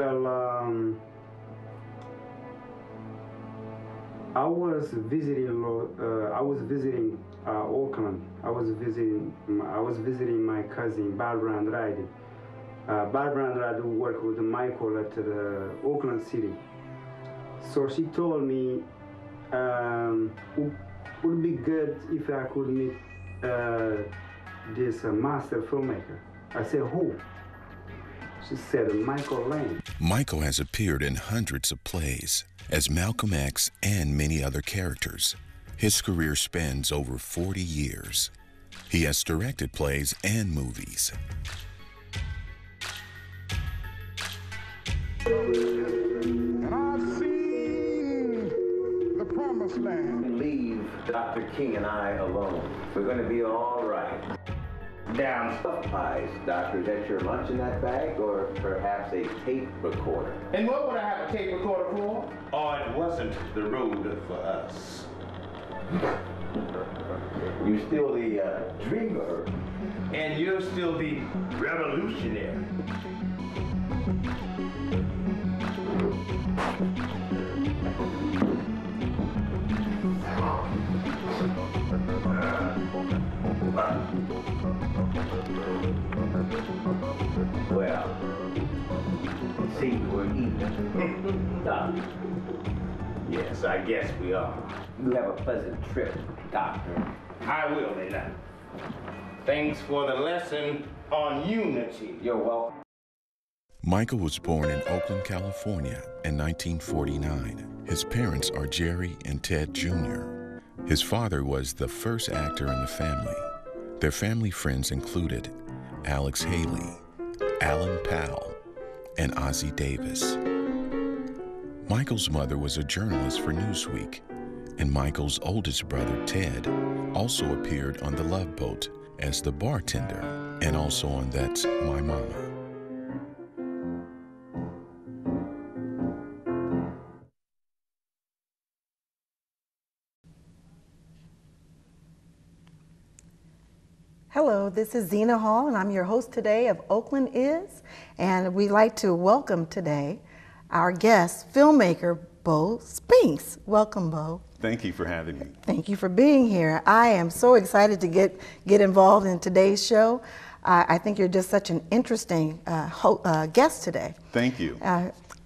Well, I was visiting Oakland. I was visiting my cousin Barbara Andrade. Barbara Andrade worked with Michael at the Oakland City. So she told me would be good if I could meet this master filmmaker. I said, who? She said, Michael Lange. Michael has appeared in hundreds of plays as Malcolm X and many other characters. His career spans over 40 years. He has directed plays and movies. And I've seen the promised land. Leave Dr. King and I alone. We're going to be all right. Down stuffed pies, Doctor. Is that your lunch in that bag, or perhaps a tape recorder? And what would I have a tape recorder for? Oh, it wasn't the road for us. You're still the dreamer. And you're still the revolutionary. Well, it seems we're even. Doctor. Yes, I guess we are. You have a pleasant trip, Doctor. I will, Nina. Thanks for the lesson on unity. You're welcome. Michael was born in Oakland, California in 1949. His parents are Jerry and Ted Jr. His father was the first actor in the family. Their family friends included Alex Haley, Alan Powell, and Ozzie Davis. Michael's mother was a journalist for Newsweek, and Michael's oldest brother, Ted, also appeared on The Love Boat as the bartender and also on That's My Mama. Hello, this is Zina Hall, and I'm your host today of Oakland Is, and we'd like to welcome today our guest, filmmaker Bo Spinks. Welcome, Bo. Thank you for having me. Thank you for being here. I am so excited to get involved in today's show. I think you're just such an interesting guest today. Thank you.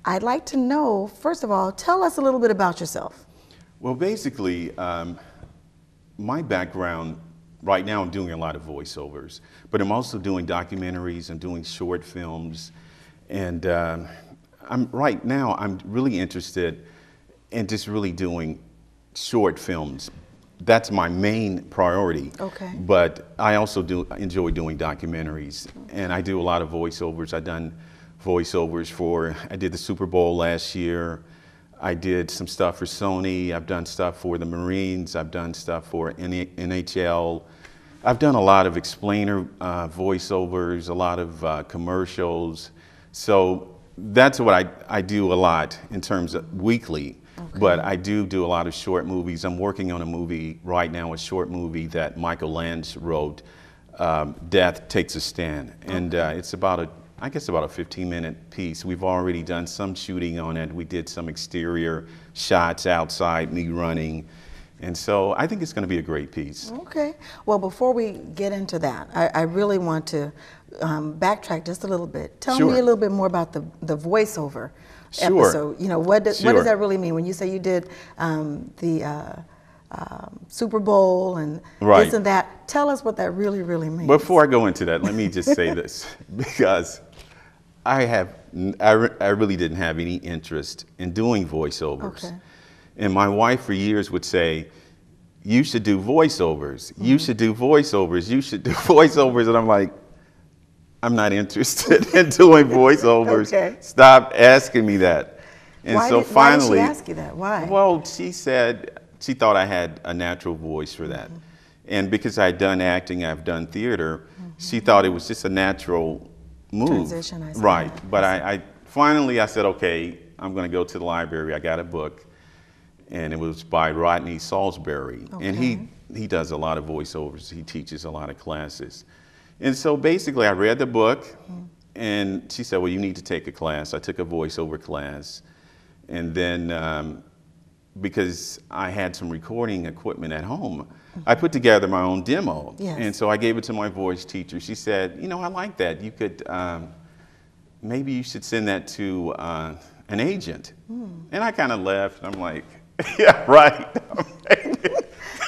I'd like to know, first of all, tell us a little bit about yourself. Well, basically, my background, right now I'm doing a lot of voiceovers, but I'm also doing documentaries, I'm doing short films, and right now I'm really interested in just really doing short films. That's my main priority. Okay. But I also enjoy doing documentaries, and I do a lot of voiceovers. I've done voiceovers I did the Super Bowl last year. I did some stuff for Sony. I've done stuff for the Marines. I've done stuff for NHL. I've done a lot of explainer voiceovers, a lot of commercials. So that's what I do a lot in terms of weekly. Okay. But I do a lot of short movies. I'm working on a movie right now, a short movie that Michael Lange wrote, Death Takes a Stand. And it's about I guess about a 15-minute piece. We've already done some shooting on it. We did some exterior shots outside, me running. And so I think it's going to be a great piece. Okay. Well, before we get into that, I really want to backtrack just a little bit. Tell Sure. me a little bit more about the voiceover Sure. episode. You know, what does that really mean? When you say you did the Super Bowl and Right. this and that, tell us what that really, really means. Before I go into that, let me just say this, because I really didn't have any interest in doing voiceovers. Okay. And my wife for years would say, you should do voiceovers, you should do voiceovers, you should do voiceovers. And I'm like, I'm not interested in doing voiceovers. Okay. Stop asking me that. And so finally, why did she ask you that? Why? Well, she said she thought I had a natural voice for that. And because I'd done acting, I've done theater, she thought it was just a natural move. Transition, I see. Right. But I finally said, okay, I'm going to go to the library. I got a book, and it was by Rodney Salisbury. Okay. And he does a lot of voiceovers. He teaches a lot of classes. And so basically I read the book, And she said, well, you need to take a class. I took a voiceover class. And then because I had some recording equipment at home, I put together my own demo. Yes. And so I gave it to my voice teacher. She said, you know, I like that. You could, maybe you should send that to an agent. And I kind of laughed. I'm like, yeah, right.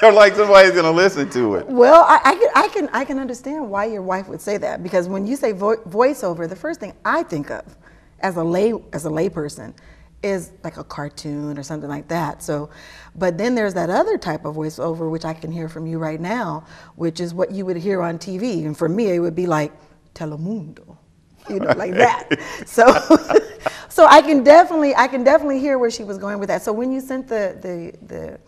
I'm like, somebody's going to listen to it. Well, I can understand why your wife would say that, because when you say voiceover, the first thing I think of as a layperson is like a cartoon or something like that. So, but then there's that other type of voiceover, which I can hear from you right now, which is what you would hear on TV. And for me, it would be like Telemundo, you know, like that. So, so I can definitely hear where she was going with that. So when you sent the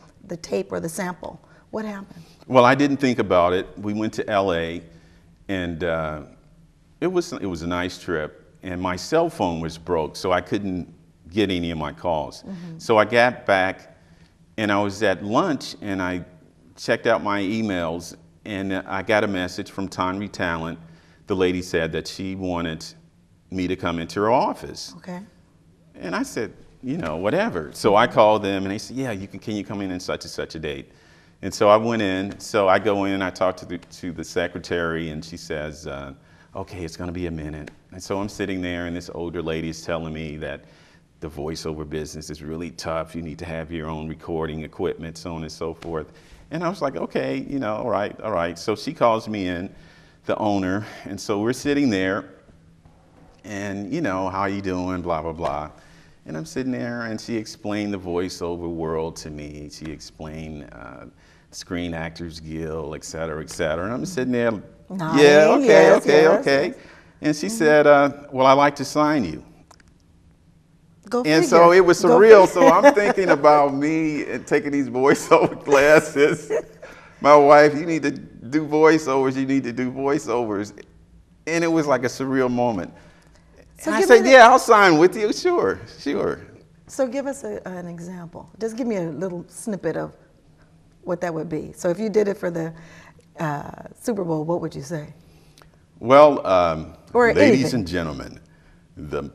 tape or the sample, what happened? Well, I didn't think about it. We went to LA, and it was a nice trip. And my cell phone was broke, so I couldn't get any of my calls. So I got back, and I was at lunch, and I checked out my emails, and I got a message from Tonry Talent. The lady said that she wanted me to come into her office. Okay. And I said, you know, whatever. So I called them, and they said, yeah, can you come in such and such a date? And so I went in. So I go in, I talk to the secretary, and she says, okay, it's going to be a minute. And so I'm sitting there, and this older lady is telling me that the voiceover business is really tough. You need to have your own recording equipment, so on and so forth. And I was like, okay, you know, all right, all right. So she calls me in, the owner, and so we're sitting there, and, you know, how you doing, blah, blah, blah. And I'm sitting there, and she explained the voiceover world to me. She explained Screen Actors Guild, et cetera, et cetera. And I'm sitting there, yeah, okay, yes, okay, yes, okay. yes. And she said, well, I'd like to sign you. Go And figure. so it was surreal. So I'm thinking about me and taking these voiceover classes. My wife, you need to do voiceovers, you need to do voiceovers. And it was like a surreal moment. So and I said, yeah, I'll sign with you, sure, sure. So give us an example. Just give me a little snippet of what that would be. So if you did it for the Super Bowl, what would you say? Well, Or ladies anything. and gentlemen, the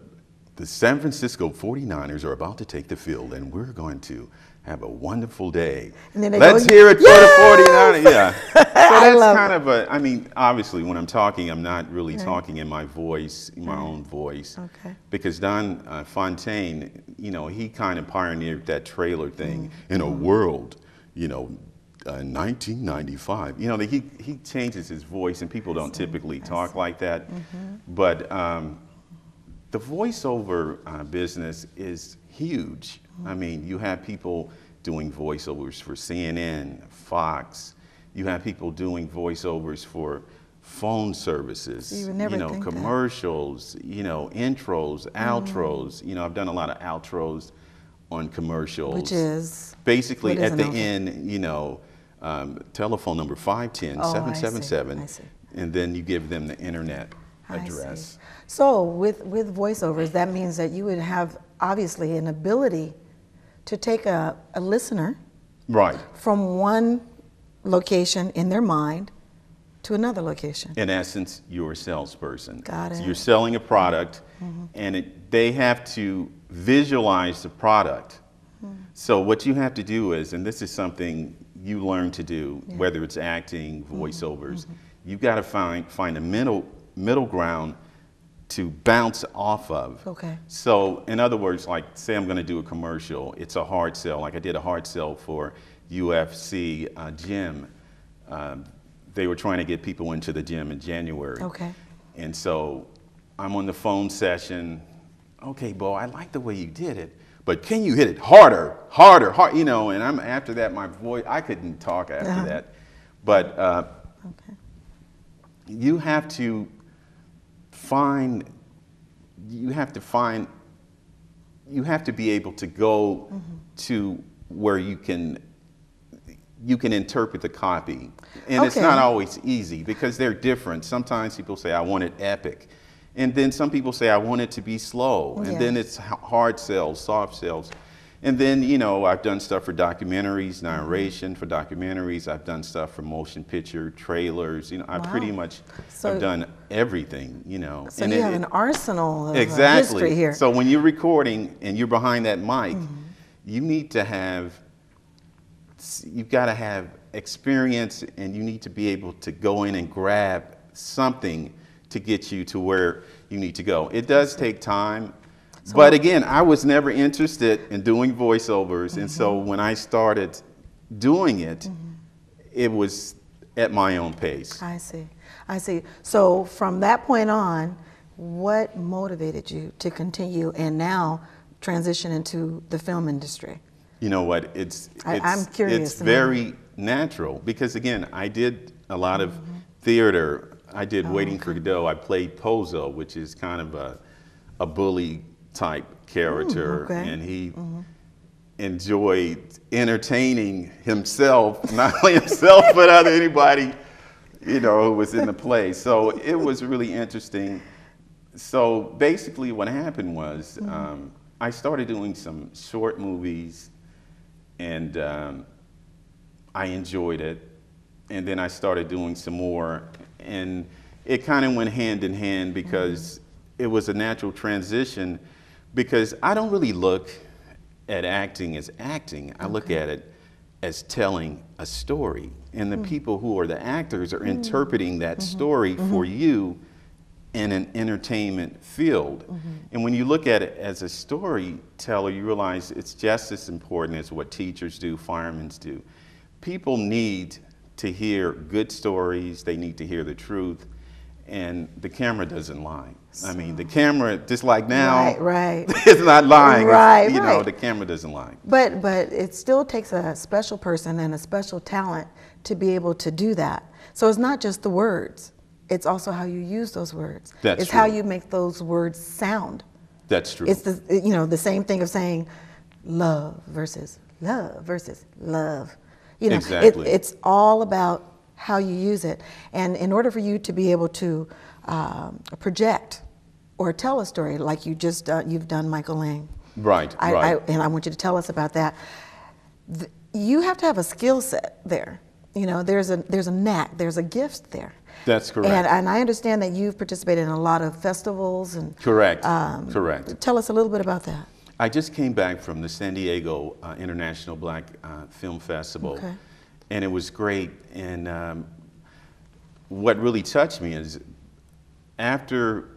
San Francisco 49ers are about to take the field, and we're going to have a wonderful day. And then they Let's go, hear it yes! for the 49ers. Yeah. So that's love kind of a, I mean, obviously when I'm talking, I'm not really talking in my voice, in my own voice. Okay. Because Don Fontaine, you know, he kind of pioneered that trailer thing in a world, you know, 1995. You know, he changes his voice, and people don't typically talk like that. But the voiceover business is huge. I mean, you have people doing voiceovers for CNN, Fox. You have people doing voiceovers for phone services, You would never think that. commercials, intros, outros. You know, I've done a lot of outros on commercials. Which is? Basically, What is at the an end, telephone number 510-777, I see. and then you give them the internet I address. see. So with voiceovers, that means that you would have obviously an ability to take a listener Right. from one location in their mind to another location. In essence, you're a salesperson. Got it. So you're selling a product, and they have to visualize the product. So what you have to do is, and this is something you learn to do, whether it's acting, voiceovers, you've got to find a middle ground to bounce off of. Okay. So in other words, like say I'm going to do a commercial, it's a hard sell. Like I did a hard sell for UFC gym. They were trying to get people into the gym in January. Okay. And so I'm on the phone session. Okay, Bo, I like the way you did it, but can you hit it harder, you know, and I'm after that, my voice, I couldn't talk after that. But Okay. you have to be able to go to where you can interpret the copy. And it's not always easy because they're different. Sometimes people say, I want it epic. And then some people say, I want it to be slow. And then it's hard sells, soft sells. And then, you know, I've done stuff for documentaries, narration for documentaries. I've done stuff for motion picture, trailers. You know, I pretty much have done everything, you know. So you have an arsenal of exactly. history here. So when you're recording and you're behind that mic, you need to have, you've got to have experience, and you need to be able to go in and grab something to get you to where you need to go. It does take time. But again, I was never interested in doing voiceovers, and so when I started doing it, it was at my own pace. I see. I see. So from that point on, what motivated you to continue and now transition into the film industry? You know what? I'm curious. It's very natural because again, I did a lot of theater. I did Waiting for Godot. I played Pozo, which is kind of a bully type character, and he enjoyed entertaining himself, not only himself but anybody, you know, who was in the play. So it was really interesting. So basically what happened was I started doing some short movies, and I enjoyed it, and then I started doing some more, and it kind of went hand in hand because it was a natural transition. Because I don't really look at acting as acting. I look at it as telling a story. And the people who are the actors are interpreting that story for you in an entertainment field. And when you look at it as a storyteller, you realize it's just as important as what teachers do, firemen do. People need to hear good stories. They need to hear the truth. And the camera doesn't lie. I mean, the camera, just like now, it's not lying. You know, the camera doesn't lie. But it still takes a special person and a special talent to be able to do that. So it's not just the words. It's also how you use those words. It's how you make those words sound. That's true. It's the same thing of saying love versus love versus love. You know, it's all about how you use it. And in order for you to be able to project or tell a story like you've done Michael Lange. Right. And I want you to tell us about that. You have to have a skill set there. You know, there's a knack, there's a gift there. That's correct. And I understand that you've participated in a lot of festivals and correct. Tell us a little bit about that. I just came back from the San Diego International Black Film Festival. And it was great. And what really touched me is after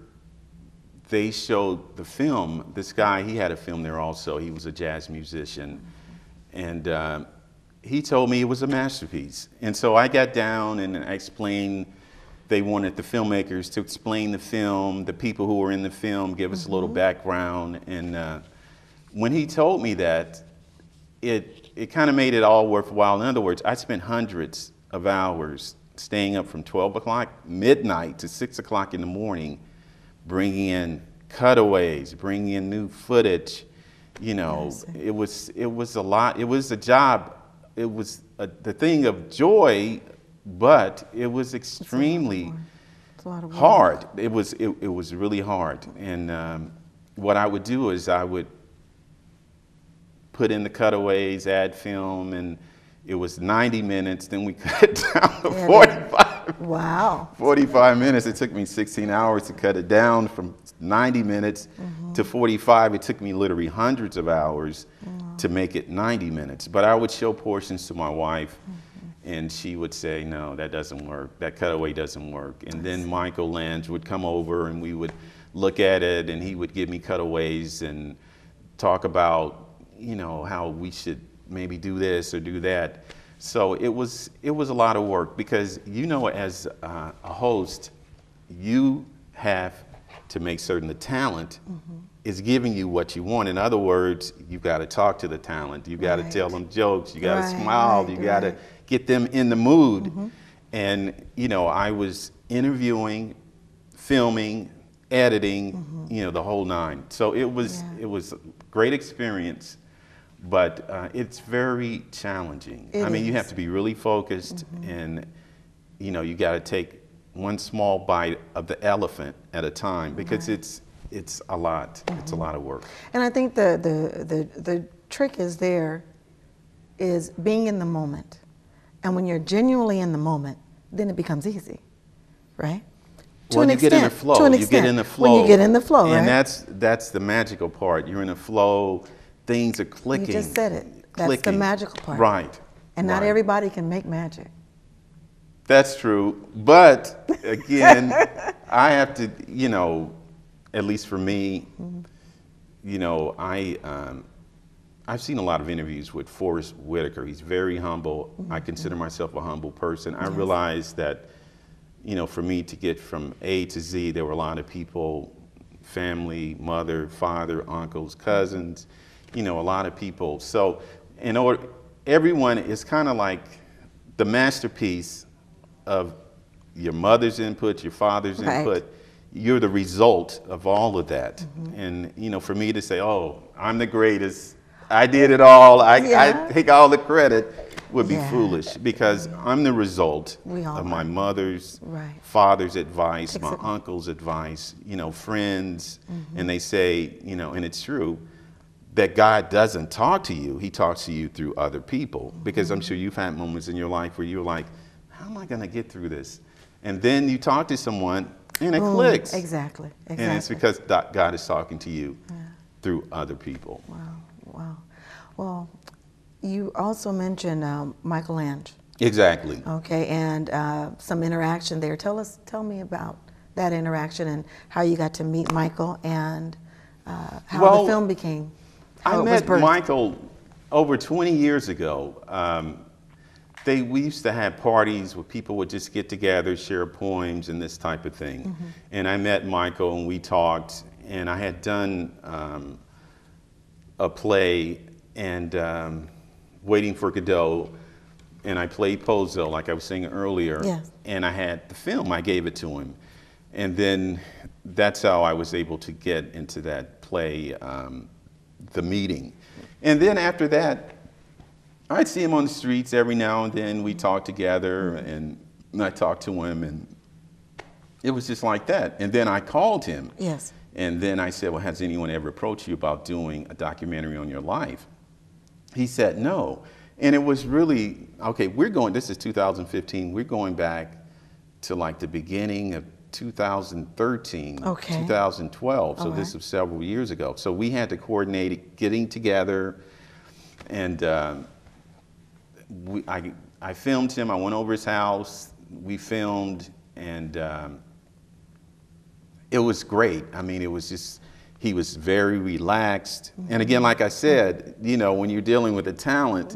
they showed the film, this guy, he had a film there also. He was a jazz musician. And he told me it was a masterpiece. And so I got down and I explained, they wanted the filmmakers to explain the film, the people who were in the film, give us a little background. And when he told me that, it kind of made it all worthwhile. In other words, I spent hundreds of hours staying up from 12 o'clock midnight to 6 o'clock in the morning, bringing in cutaways, bringing in new footage. You know, it was a lot. It was a job. It was the thing of joy, but it was extremely hard. It was really hard. And what I would do is I would put in the cutaways, add film, and it was 90 minutes, then we cut it down to 45. Wow. 45 minutes. It took me 16 hours to cut it down from 90 minutes to 45. It took me literally hundreds of hours to make it 90 minutes. But I would show portions to my wife, and she would say, no, that doesn't work. That cutaway doesn't work. And then Michael Lange would come over, and we would look at it, and he would give me cutaways and talk about, you know, how we should maybe do this or do that. So it was a lot of work because, you know, as a host, you have to make certain the talent is giving you what you want. In other words, you got to talk to the talent. You got to tell them jokes. You got to smile. You got to get them in the mood. And, you know, I was interviewing, filming, editing, you know, the whole nine. So it was a great experience. But it's very challenging. I mean, you have to be really focused, and you know, you got to take one small bite of the elephant at a time because it's a lot. It's a lot of work. And I think the trick is being in the moment. And when you're genuinely in the moment, then it becomes easy, right? Well, you get in the flow. You get in the flow. When you get in the flow, right? And that's the magical part. You're in the flow. Things are clicking. You just said it. That's the magical part. Right. And not everybody can make magic. That's true. But again, I have to, you know, at least for me, you know, I've seen a lot of interviews with Forrest Whitaker. He's very humble. I consider myself a humble person. I realized that, you know, for me to get from A to Z, there were a lot of people, family, mother, father, uncles, cousins, you know, a lot of people. So in order, everyone is kind of like the masterpiece of your mother's input, your father's input. You're the result of all of that. And, you know, for me to say, oh, I'm the greatest, I did it all, I take all the credit, would be foolish, because I'm the result of my mother's, father's advice, my uncle's advice, you know, friends, and they say, you know, and it's true, that God doesn't talk to you, he talks to you through other people. Because I'm sure you've had moments in your life where you're like, how am I gonna get through this? And then you talk to someone and it clicks. Exactly. And it's because God is talking to you through other people. Wow. Well, you also mentioned Michael Lange. Exactly. Okay, and some interaction there. Tell me about that interaction and how you got to meet Michael and how the film became. I met Michael over 20 years ago. We used to have parties where people would just get together, share poems and this type of thing. And I met Michael and we talked, and I had done a play and Waiting for Godot, and I played Pozo like I was saying earlier. And I had the film, I gave it to him. And then that's how I was able to get into that play, The Meeting. And then after that, I'd see him on the streets every now and then. We talk together, and I talked to him, and it was just like that. And then I called him. And then I said, well, has anyone ever approached you about doing a documentary on your life? He said no. And it was really, okay, this is 2015, we're going back to like the beginning of 2013, 2012. So this was several years ago. So we had to coordinate getting together, and I filmed him. I went over his house. We filmed, and it was great. I mean, it was just, he was very relaxed. And again, like I said, you know, when you're dealing with a talent,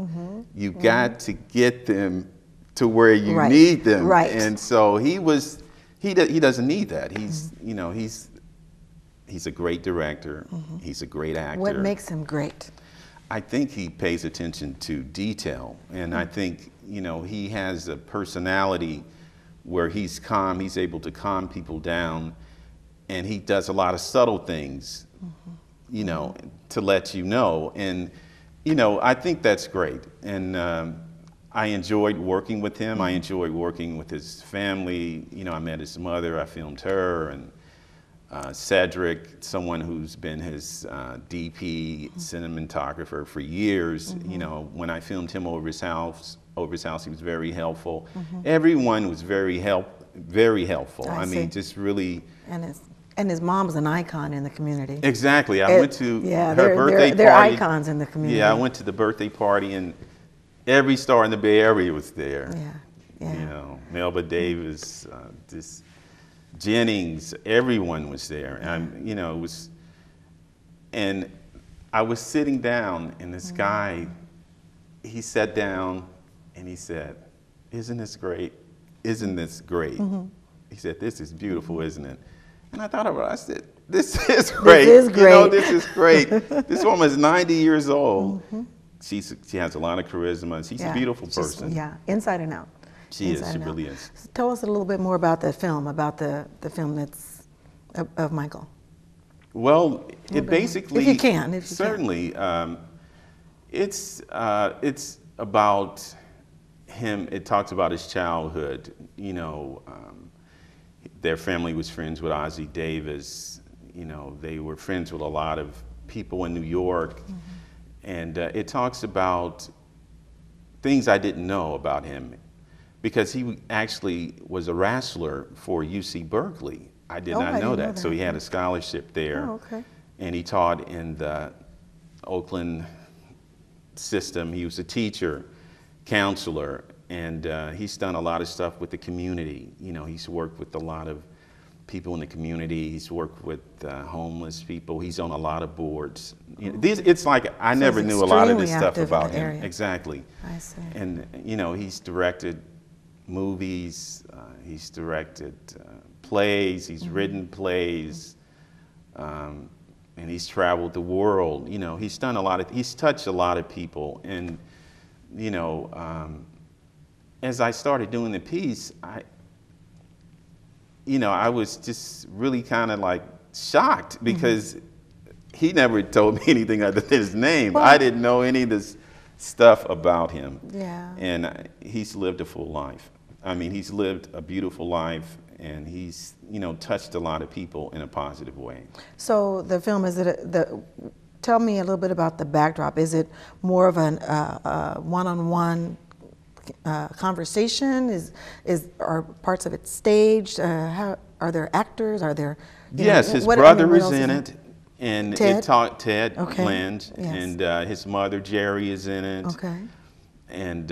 you got to get them to where you need them. And so he doesn't need that. He's, you know, he's a great director. He's a great actor. What makes him great? I think he pays attention to detail. And I think, you know, he has a personality where he's calm, he's able to calm people down, and he does a lot of subtle things, you know, to let you know. And, you know, I think that's great. And I enjoyed working with him. I enjoyed working with his family. You know, I met his mother, I filmed her, and Cedric, someone who's been his DP, cinematographer for years. You know, when I filmed him over his house, he was very helpful. Everyone was very helpful. I mean, just really. And his mom's an icon in the community. Exactly. I went to her birthday party. They're icons in the community. Yeah, I went to the birthday party, and every star in the Bay Area was there. You know, Melba Davis, this Jennings, everyone was there. And, you know, it was, and I was sitting down, and this guy, he sat down, and he said, "Isn't this great? Isn't this great?" He said, "This is beautiful, isn't it?" And I thought about it. I said, "This is great. This is great. You know, this is great." This woman is 90 years old. She has a lot of charisma. She's a beautiful person. Inside and out. She is. She really is. Tell us a little bit more about the film, the film that's of Michael. Well, it basically, if you can, certainly, it's about him. It talks about his childhood. You know, their family was friends with Ossie Davis. you know, they were friends with a lot of people in New York. And it talks about things I didn't know about him, because he actually was a wrestler for UC Berkeley. I did not know that. So he had a scholarship there. Oh, okay. And he taught in the Oakland system. He was a teacher, counselor, and he's done a lot of stuff with the community. You know, he's worked with a lot of people in the community. He's worked with homeless people. He's on a lot of boards. You know, it's like I never knew a lot of this stuff about him. Exactly. I see. And you know, he's directed movies. He's directed plays. He's written plays. And he's traveled the world. You know, he's done a lot of. He's touched a lot of people. And you know, as I started doing the piece, I was just really kind of like shocked, because he never told me anything other than his name. Well, I didn't know any of this stuff about him. Yeah. And he's lived a full life. I mean, he's lived a beautiful life, and he's, you know, touched a lot of people in a positive way. So the film, tell me a little bit about the backdrop. Is it more of an one-on-one conversation? Are parts of it staged? How are there actors? Are there? Yes, his brother is in it, and Ted? Ted Okay. Lange, Yes. and his mother Jerry is in it. Okay. And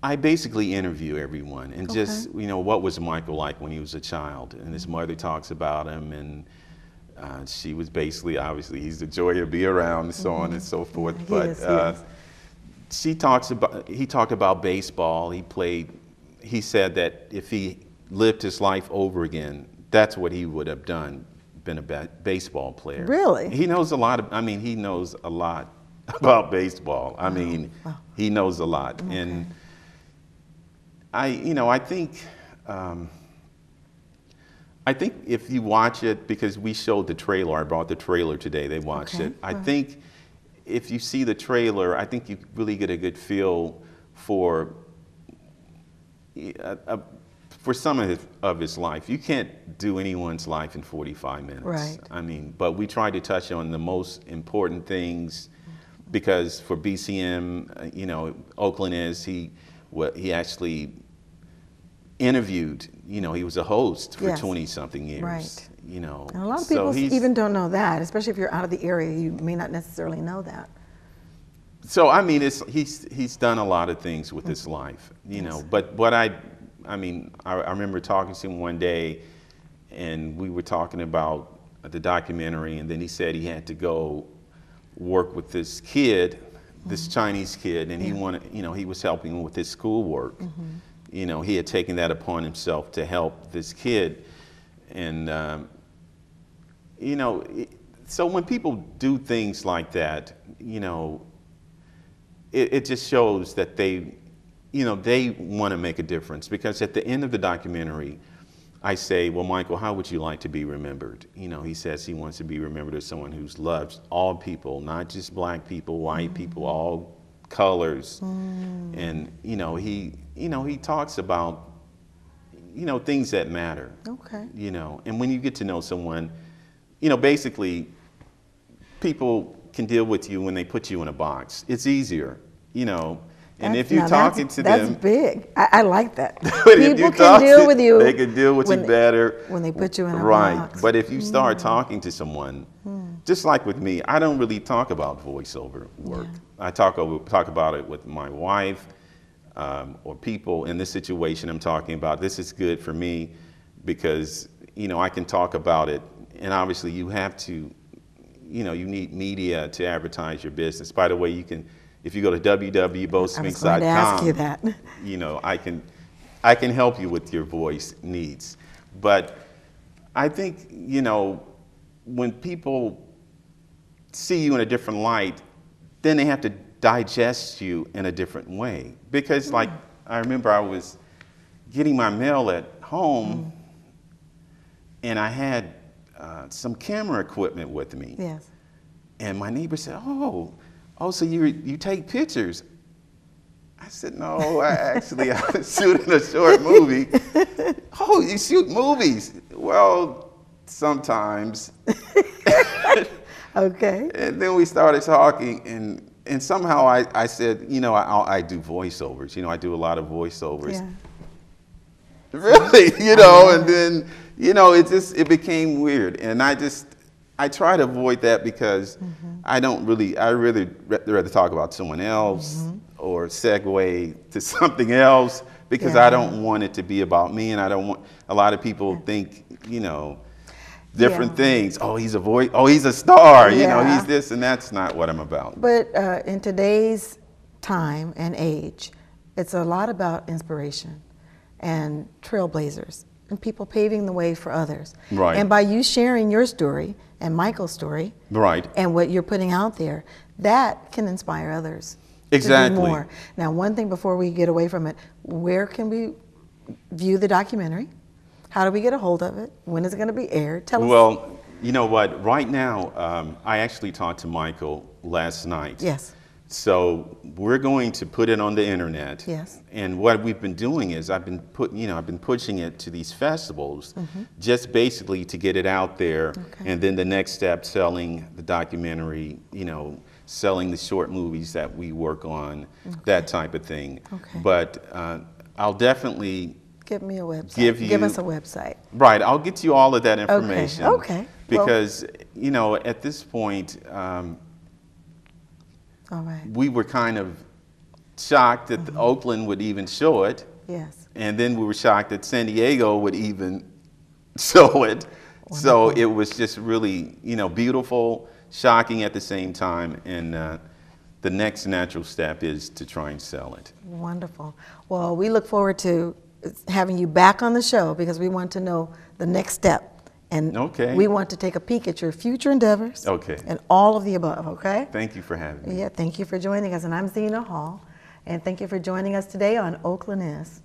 I basically interview everyone, and just, you know, what was Michael like when he was a child? And his mother talks about him, and she was basically, obviously, he's a joy to be around, and so on and so forth. Yeah, he talked about baseball. He said that if he lived his life over again, that's what he would have done, been a baseball player. Really? He knows a lot he knows a lot about baseball. I mean, he knows a lot. Okay. And I think if you watch it, because we showed the trailer, I brought the trailer today, they watched it. I think if you see the trailer, I think you really get a good feel for some of his life. You can't do anyone's life in 45 minutes. Right. I mean, but we tried to touch on the most important things, because for BCM, you know, Oakland he actually interviewed, you know, he was a host for 20-something years. Right. You know, and a lot of people even don't know that, especially if you're out of the area, you may not necessarily know that. So I mean, he's done a lot of things with his life, you know. But what I remember talking to him one day, and we were talking about the documentary, and then he said he had to go work with this kid, this Chinese kid, and he wanted, you know, he was helping him with his schoolwork. You know, he had taken that upon himself to help this kid, and you know, so when people do things like that, you know, it just shows that they want to make a difference. Because at the end of the documentary, I say, well, Michael, how would you like to be remembered? You know, he says he wants to be remembered as someone who's loved all people, not just black people, white people, all colors. And, you know, he talks about, you know, things that matter. Okay. You know, and when you get to know someone, you know, basically, people can deal with you when they put you in a box. It's easier, you know. And if you're talking to them, that's big. I like that. People can deal with you. They can deal with you better when they put you in a box. But if you start talking to someone, just like with me, I don't really talk about voiceover work. I talk about it with my wife or people in this situation I'm talking about. This is good for me because, you know, I can talk about it. And obviously you have to, you know, you need media to advertise your business. By the way, you can, if you go to www.bospinx.com, I was going to ask you that. You know, I can help you with your voice needs. But I think, you know, when people see you in a different light, then they have to digest you in a different way. Because like, I remember I was getting my mail at home and I had some camera equipment with me. Yes. And my neighbor said, oh, so you take pictures? I said, no, I was shooting a short movie. Oh, you shoot movies? Well, sometimes. Okay. And then we started talking, and somehow I said, you know, I do voiceovers. You know, I do a lot of voiceovers. Yeah. Really, you know, and then, you know, it became weird. And I try to avoid that because I really rather talk about someone else or segue to something else because I don't want it to be about me, and I don't want a lot of people think, you know, different things. Oh, he's a voice. Oh, he's a star. You know, he's this, and that's not what I'm about. But in today's time and age, it's a lot about inspiration and trailblazers and people paving the way for others. Right. And by you sharing your story and Michael's story, right, and what you're putting out there, that can inspire others. Exactly. To do more. Now, one thing before we get away from it, where can we view the documentary? How do we get a hold of it? When is it going to be aired? Tell us. Well, you know what? Right now, I actually talked to Michael last night. Yes. So we're going to put it on the internet. Yes. And what we've been doing is I've been pushing it to these festivals, just basically to get it out there. Okay. And then the next step, selling the documentary, you know, selling the short movies that we work on, that type of thing. Okay. But I'll definitely give me a website. Give us a website. Right. I'll get you all of that information. Okay. Because, you know, at this point, all right. we were kind of shocked that Oakland would even show it. Yes. And then we were shocked that San Diego would even show it. Wonderful. So it was just really, you know, beautiful, shocking at the same time. And the next natural step is to try and sell it. Wonderful. Well, we look forward to having you back on the show because we want to know the next step. And we want to take a peek at your future endeavors. Okay. And all of the above, okay? Thank you for having me. Yeah, thank you for joining us. And I'm Zina Hall. And thank you for joining us today on Oakland Is.